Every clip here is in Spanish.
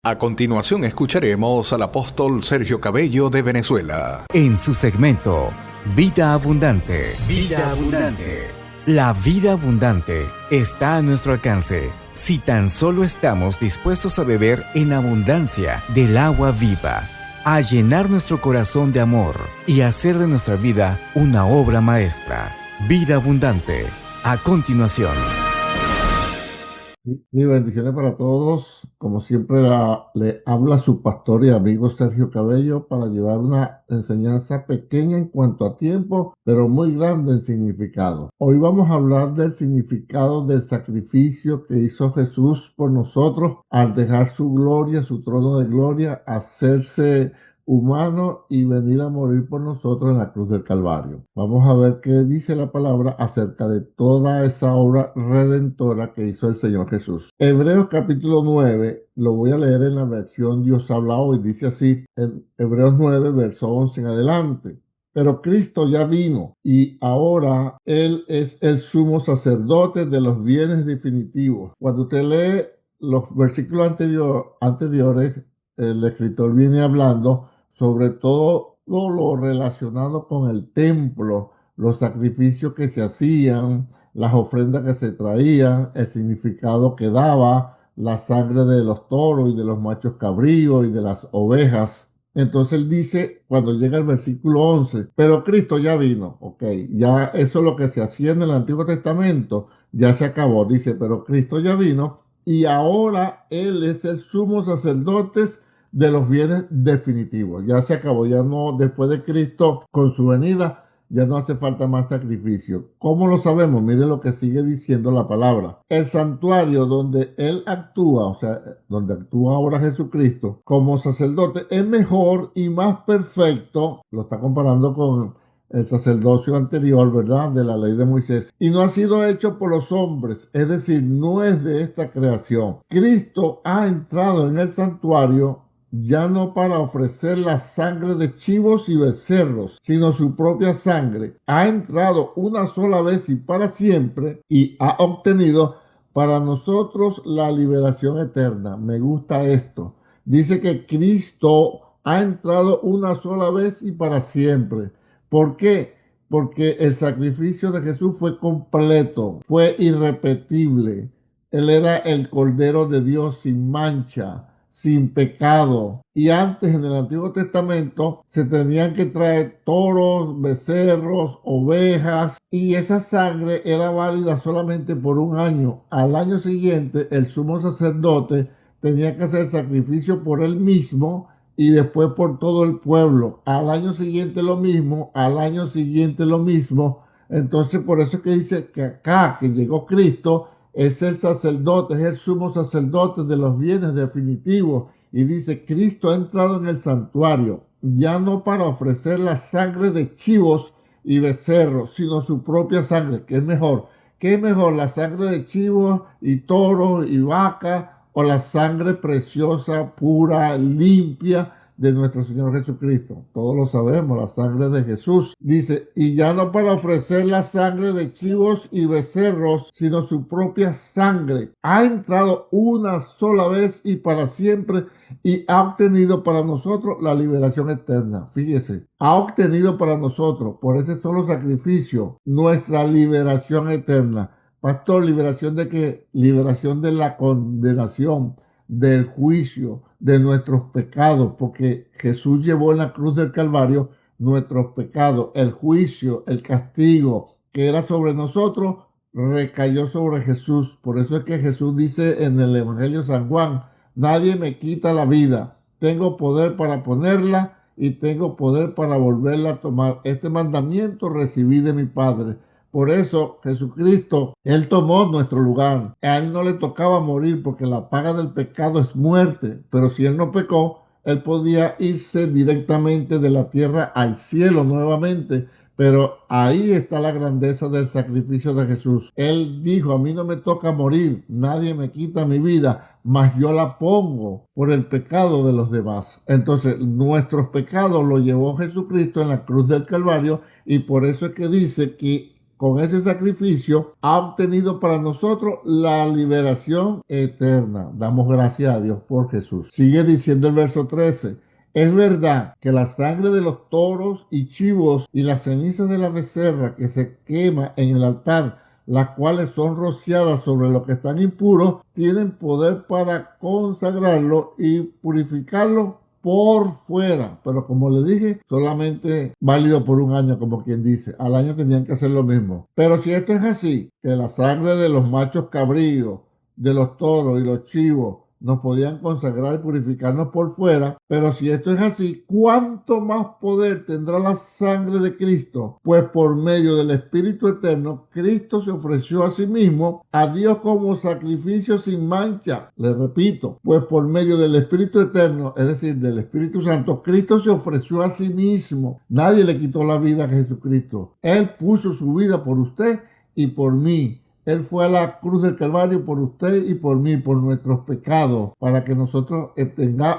A continuación escucharemos al apóstol Sergio Cabello de Venezuela. En su segmento Vida Abundante. Vida Abundante. La vida abundante está a nuestro alcance si tan solo estamos dispuestos a beber en abundancia del agua viva, a llenar nuestro corazón de amor y hacer de nuestra vida una obra maestra. Vida Abundante. A continuación. Mi bendiciones para todos. Como siempre, le habla su pastor y amigo Sergio Cabello para llevar una enseñanza pequeña en cuanto a tiempo, pero muy grande en significado. Hoy vamos a hablar del significado del sacrificio que hizo Jesús por nosotros al dejar su gloria, su trono de gloria, hacerse humano y venir a morir por nosotros en la cruz del Calvario. Vamos a ver qué dice la palabra acerca de toda esa obra redentora que hizo el Señor Jesús. Hebreos capítulo 9, lo voy a leer en la versión Dios habla hoy, dice así, en Hebreos 9, verso 11 en adelante. Pero Cristo ya vino y ahora Él es el sumo sacerdote de los bienes definitivos. Cuando usted lee los versículos anteriores, el escritor viene hablando sobre todo lo relacionado con el templo, los sacrificios que se hacían, las ofrendas que se traían, el significado que daba, la sangre de los toros y de los machos cabríos y de las ovejas. Entonces él dice, cuando llega el versículo 11, pero Cristo ya vino, ok, ya eso es lo que se hacía en el Antiguo Testamento, ya se acabó, dice, pero Cristo ya vino y ahora Él es el sumo sacerdote de los bienes definitivos. Ya se acabó, ya no, después de Cristo, con su venida, ya no hace falta más sacrificio. ¿Cómo lo sabemos? Mire lo que sigue diciendo la palabra. El santuario donde Él actúa, o sea, donde actúa ahora Jesucristo como sacerdote, es mejor y más perfecto. Lo está comparando con el sacerdocio anterior, ¿verdad? De la ley de Moisés. Y no ha sido hecho por los hombres, es decir, no es de esta creación. Cristo ha entrado en el santuario ya no para ofrecer la sangre de chivos y becerros, sino su propia sangre. Ha entrado una sola vez y para siempre y ha obtenido para nosotros la liberación eterna. Me gusta esto. Dice que Cristo ha entrado una sola vez y para siempre. ¿Por qué? Porque el sacrificio de Jesús fue completo, fue irrepetible. Él era el Cordero de Dios sin mancha, sin pecado. Y antes en el Antiguo Testamento se tenían que traer toros, becerros, ovejas, y esa sangre era válida solamente por un año. Al año siguiente el sumo sacerdote tenía que hacer sacrificio por él mismo y después por todo el pueblo. Al año siguiente lo mismo, al año siguiente lo mismo. Entonces por eso es que dice que acá que llegó Cristo, es el sacerdote, es el sumo sacerdote de los bienes definitivos. Y dice, Cristo ha entrado en el santuario, ya no para ofrecer la sangre de chivos y becerros, sino su propia sangre. ¿Qué es mejor? ¿Qué es mejor, la sangre de chivos y toros y vaca o la sangre preciosa, pura, limpia de nuestro Señor Jesucristo? Todos lo sabemos, la sangre de Jesús. Dice, y ya no para ofrecer la sangre de chivos y becerros, sino su propia sangre. Ha entrado una sola vez y para siempre y ha obtenido para nosotros la liberación eterna. Fíjese, ha obtenido para nosotros, por ese solo sacrificio, nuestra liberación eterna. Pastor, ¿liberación de qué? Liberación de la condenación, del juicio, de nuestros pecados, porque Jesús llevó en la cruz del Calvario nuestros pecados, el juicio, el castigo que era sobre nosotros, recayó sobre Jesús. Por eso es que Jesús dice en el Evangelio de San Juan, nadie me quita la vida, tengo poder para ponerla y tengo poder para volverla a tomar. Este mandamiento recibí de mi Padre. Por eso Jesucristo, Él tomó nuestro lugar. A Él no le tocaba morir porque la paga del pecado es muerte. Pero si Él no pecó, Él podía irse directamente de la tierra al cielo nuevamente. Pero ahí está la grandeza del sacrificio de Jesús. Él dijo, a mí no me toca morir, nadie me quita mi vida, mas yo la pongo por el pecado de los demás. Entonces, nuestros pecados los llevó Jesucristo en la cruz del Calvario y por eso es que dice que con ese sacrificio ha obtenido para nosotros la liberación eterna. Damos gracias a Dios por Jesús. Sigue diciendo el verso 13. Es verdad que la sangre de los toros y chivos y las cenizas de la becerra que se quema en el altar, las cuales son rociadas sobre los que están impuros, tienen poder para consagrarlo y purificarlo por fuera. Pero como le dije, solamente válido por un año, como quien dice. Al año tenían que hacer lo mismo. Pero si esto es así, que la sangre de los machos cabríos, de los toros y los chivos nos podían consagrar y purificarnos por fuera, pero si esto es así, ¿cuánto más poder tendrá la sangre de Cristo? Pues por medio del Espíritu Eterno, Cristo se ofreció a sí mismo, a Dios como sacrificio sin mancha. Le repito, pues por medio del Espíritu Eterno, es decir, del Espíritu Santo, Cristo se ofreció a sí mismo. Nadie le quitó la vida a Jesucristo. Él puso su vida por usted y por mí. Él fue a la cruz del Calvario por usted y por mí, por nuestros pecados, para que nosotros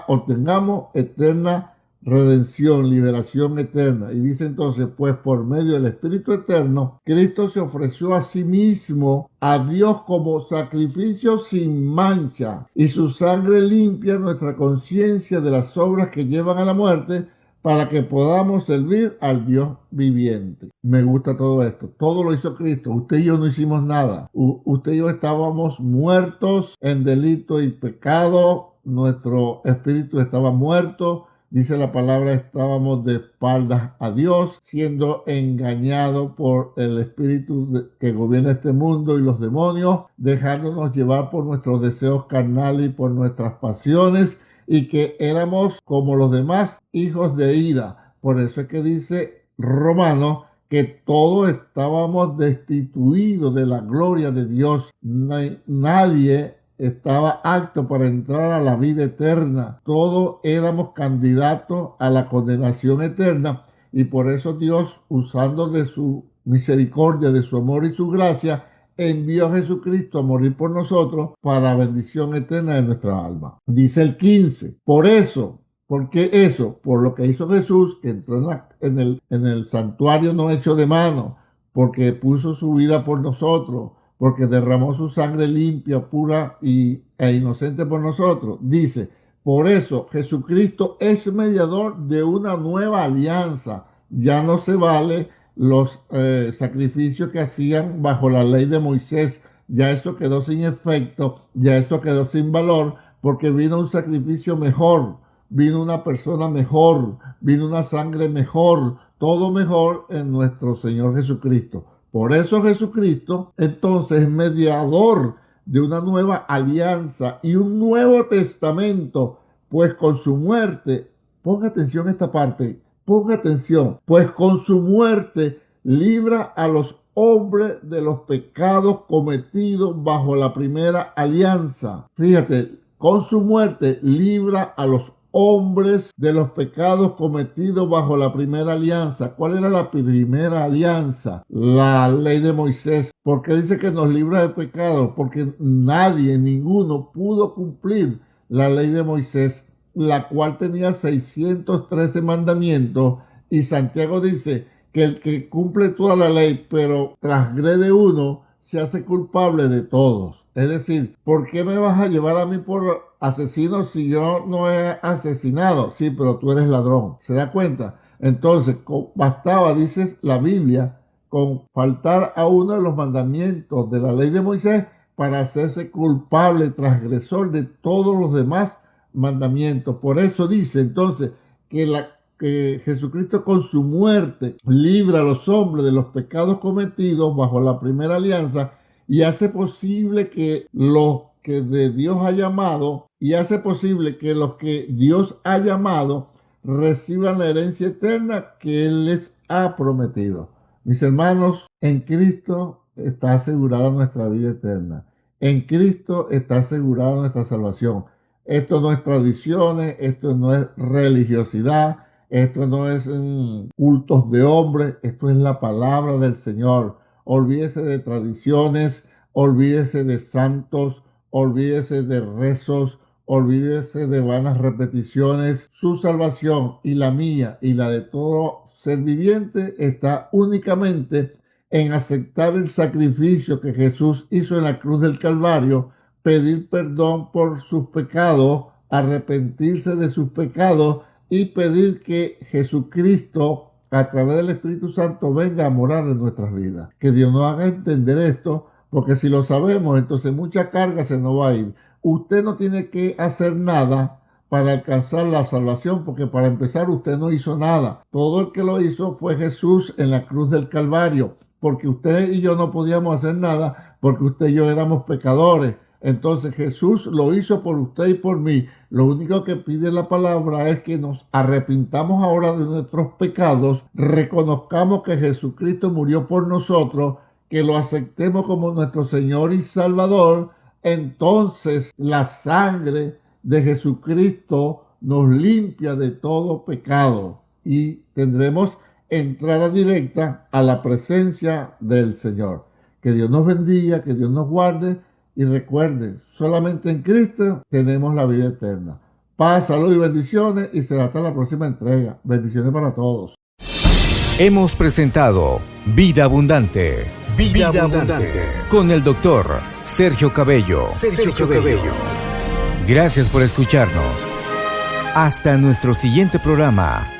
obtengamos eterna redención, liberación eterna. Y dice entonces, pues por medio del Espíritu Eterno, Cristo se ofreció a sí mismo, a Dios como sacrificio sin mancha, y su sangre limpia nuestra conciencia de las obras que llevan a la muerte, para que podamos servir al Dios viviente. Me gusta todo esto. Todo lo hizo Cristo. Usted y yo no hicimos nada. Usted y yo estábamos muertos en delito y pecado. Nuestro espíritu estaba muerto. Dice la palabra, estábamos de espaldas a Dios, siendo engañados por el espíritu que gobierna este mundo y los demonios, dejándonos llevar por nuestros deseos carnales y por nuestras pasiones, y que éramos como los demás, hijos de ira. Por eso es que dice Romanos que todos estábamos destituidos de la gloria de Dios. Nadie estaba apto para entrar a la vida eterna. Todos éramos candidatos a la condenación eterna, y por eso Dios, usando de su misericordia, de su amor y su gracia, envió a Jesucristo a morir por nosotros para bendición eterna de nuestra alma. Dice el 15, por eso, ¿por qué eso? Por lo que hizo Jesús, que entró en el santuario no hecho de mano, porque puso su vida por nosotros, porque derramó su sangre limpia, pura e inocente por nosotros. Dice, por eso Jesucristo es mediador de una nueva alianza. Ya no se vale los sacrificios que hacían bajo la ley de Moisés. Ya eso quedó sin efecto, ya eso quedó sin valor, porque vino un sacrificio mejor, vino una persona mejor, vino una sangre mejor, todo mejor en nuestro Señor Jesucristo. Por eso Jesucristo entonces es mediador de una nueva alianza y un nuevo testamento, pues con su muerte, ponga atención a esta parte, ponga atención, pues con su muerte libra a los hombres de los pecados cometidos bajo la primera alianza. Fíjate, con su muerte libra a los hombres de los pecados cometidos bajo la primera alianza. ¿Cuál era la primera alianza? La ley de Moisés. ¿Por qué dice que nos libra de pecado? Porque nadie, ninguno pudo cumplir la ley de Moisés, la cual tenía 613 mandamientos, y Santiago dice que el que cumple toda la ley pero transgrede uno se hace culpable de todos. Es decir, ¿por qué me vas a llevar a mí por asesino si yo no he asesinado? Sí, pero tú eres ladrón. ¿Se da cuenta? Entonces, bastaba, dice la Biblia, con faltar a uno de los mandamientos de la ley de Moisés para hacerse culpable, transgresor de todos los demás mandamientos. Por eso dice entonces que Jesucristo con su muerte libra a los hombres de los pecados cometidos bajo la primera alianza, y hace posible que los que de Dios ha llamado, y hace posible que los que Dios ha llamado reciban la herencia eterna que Él les ha prometido. Mis hermanos, en Cristo está asegurada nuestra vida eterna. En Cristo está asegurada nuestra salvación. Esto no es tradiciones, esto no es religiosidad, esto no es cultos de hombres, esto es la palabra del Señor. Olvídese de tradiciones, olvídese de santos, olvídese de rezos, olvídese de vanas repeticiones. Su salvación y la mía y la de todo ser viviente está únicamente en aceptar el sacrificio que Jesús hizo en la cruz del Calvario, pedir perdón por sus pecados, arrepentirse de sus pecados y pedir que Jesucristo, a través del Espíritu Santo, venga a morar en nuestras vidas. Que Dios nos haga entender esto, porque si lo sabemos, entonces mucha carga se nos va a ir. Usted no tiene que hacer nada para alcanzar la salvación, porque para empezar usted no hizo nada. Todo el que lo hizo fue Jesús en la cruz del Calvario, porque usted y yo no podíamos hacer nada, porque usted y yo éramos pecadores. Entonces Jesús lo hizo por usted y por mí. Lo único que pide la palabra es que nos arrepintamos ahora de nuestros pecados, reconozcamos que Jesucristo murió por nosotros, que lo aceptemos como nuestro Señor y Salvador. Entonces la sangre de Jesucristo nos limpia de todo pecado y tendremos entrada directa a la presencia del Señor. Que Dios nos bendiga, que Dios nos guarde y recuerden, solamente en Cristo tenemos la vida eterna. Paz, salud y bendiciones y será hasta la próxima entrega. Bendiciones para todos. Hemos presentado Vida Abundante. Vida Abundante. Con el doctor Sergio Cabello. Gracias por escucharnos. Hasta nuestro siguiente programa.